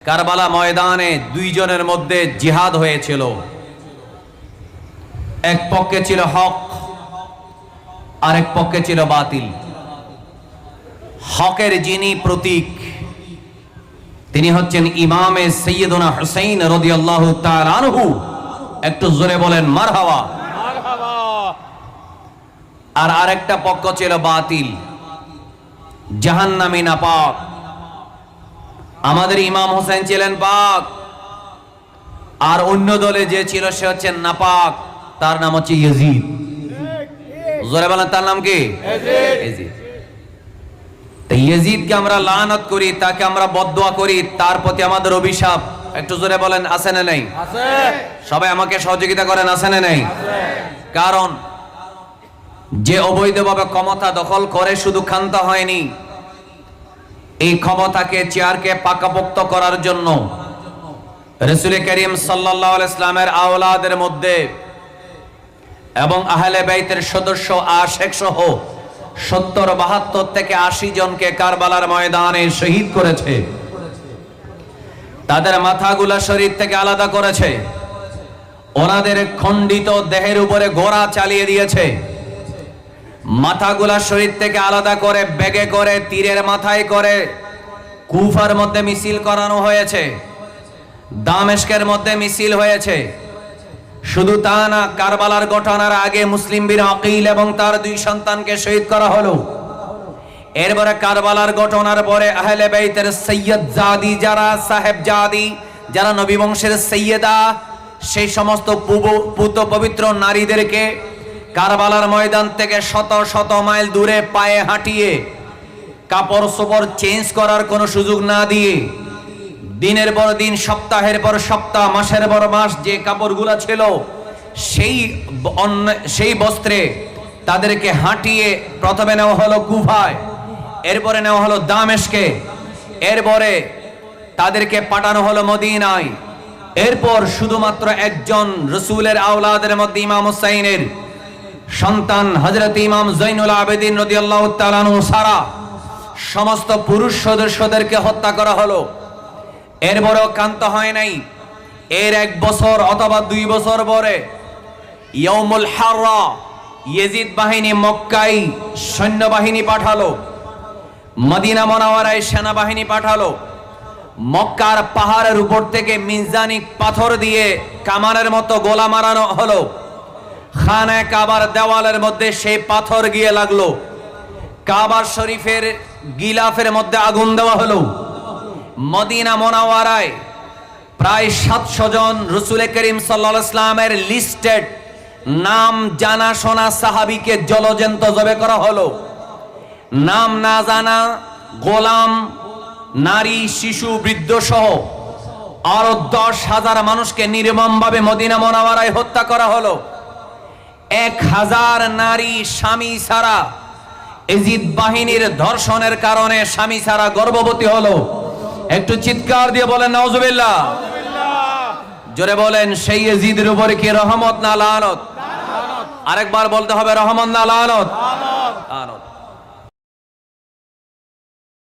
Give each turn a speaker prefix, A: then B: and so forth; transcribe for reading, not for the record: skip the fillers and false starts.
A: কারবালা ময়দানে দুইজনের মধ্যে জিহাদ হয়েছিল। এক পক্ষে ছিল হক, আরেক পক্ষে ছিল বাতিল। হকের যিনি প্রতীক তিনি হচ্ছেন ইমামে সাইয়্যিদুনা হুসাইন রাদিয়াল্লাহু তাআলা আনহু। একটু জোরে বলেন মারহাবা। আর আরেকটা পক্ষ ছিল বাতিল, জাহান্নামী নাপাক। আমাদের ইমাম হোসেন ছিলেন পাক, আর অন্য দলে যে ছিল সে হচ্ছেন নাপাক, তার নাম হচ্ছে ইয়াজিদ। জোরে বলেন তার নাম কি? ইয়াজিদ। ইয়াজিদকে আমরা লানত করি, তাকে আমরা বদদোয়া করি, তার প্রতি আমাদের অভিশাপ। একটু জোরে বলেন আছে না নেই? আছে। সবাই আমাকে সহযোগিতা করেন, আছে না নেই? কারণ যে অবৈধভাবে ক্ষমতা দখল করে শুধু ক্ষান্ত হয়নি, এই ক্ষমতাকে চেয়ারকে পাকাপোক্ত করার জন্য রাসূল করিম সাল্লাল্লাহু আলাইহি ওয়াসাল্লামের আওলাদের মধ্যে এবং আহলে বাইতের সদস্য আশিক সহ ৭০-৭২ থেকে ৮০ জনকে কারবালার ময়দানে শহীদ করেছে। তাদের মাথাগুলা শরীর থেকে আলাদা করেছে, ওনাদের খণ্ডিত দেহের উপরে ঘোড়া চালিয়ে দিয়েছে। মাথাগুলা শরীর থেকে আলাদা করে ব্যাগে করে তীরের মাথায় করে কুফার মধ্যে মিছিল করানো হয়েছে, দামেস্কের মধ্যে মিছিল হয়েছে। শুধু তা না, কারবালার ঘটনার আগে মুসলিম বীর আকিল এবং তার 2 সন্তানকে শহীদ করা হলো। এরপরে কারবালার ঘটনার পরে আহলে বাইতের সৈয়দ জাদি, যারা সাহেব জাদি, যারা নবী বংশের সৈয়দা, সেই সমস্ত পুত পবিত্র নারীদেরকে কারবালার ময়দান থেকে শত শত মাইল দূরে পায়ে হাঁটিয়ে কাপড় চোপড় চেঞ্জ করার কোনো সুযোগ না দিয়ে দিনের পর দিন, সপ্তাহের পর সপ্তাহ, মাসের পর মাস যে কাপড়গুলো ছিল সেই বস্ত্রে তাদেরকে হাঁটিয়ে প্রথমে নেওয়া হলো কুফায়, এরপরে নেওয়া হলো দামেস্কে, এরপরে তাদেরকে পাঠানো হলো মদিনায়। এরপর শুধুমাত্র একজন রাসূলের আওলাদের মধ্যে ইমাম হুসাইনের সন্তান হযরত ইমাম জৈনুল আবেদিন রাদিয়াল্লাহু তাআলা আনহু সারা সমস্ত পুরুষ সদস্যদেরকে হত্যা করা হলো। এরপরেও ক্ষান্ত হয় নাই। এর 1 বছর অথবা 2 বছর পরে ইয়াউমুল হাররা ইয়াজিদ বাহিনী মক্কায় সৈন্যবাহিনী পাঠালো, মদিনা মুনাওয়ারায় সেনাবাহিনী পাঠালো। মক্কার পাহাড়ের উপর থেকে মিনজানিক পাথর দিয়ে কামানের মতো গোলা মারানো হলো। খানায়ে কাবার দেওয়ালের মধ্যে সেই পাথর গিয়ে লাগলো। কাবার শরীফের গিলাফের মধ্যে আগুন দেওয়া হলো। মদিনা মুনাওয়ারায় প্রায় 700 জন রাসূল করিম সাল্লাল্লাহু আলাইহি ওয়াসাল্লামের লিস্টেড নাম জানা শোনা সাহাবীকে জলজন্ত জবে করা হলো। নাম না জানা গোলাম, নারী, শিশু, বৃদ্ধ সহ আরো 10,000 মানুষকে নির্মমভাবে মদিনা মুনাওয়ারায় হত্যা করা হলো। 1000 নারী স্বামী ছাড়া, ইয়াজিদ বাহিনীর ধর্ষণের কারণে স্বামী ছাড়া গর্ভবতী হলো। একটু চিৎকার দিয়ে বলেন নাউজুবিল্লাহ। জোরে বলেন, সেই ইয়াজিদের উপরে কি রহমত না লানত? আরেকবার বলতে হবে, রহমত না লানত?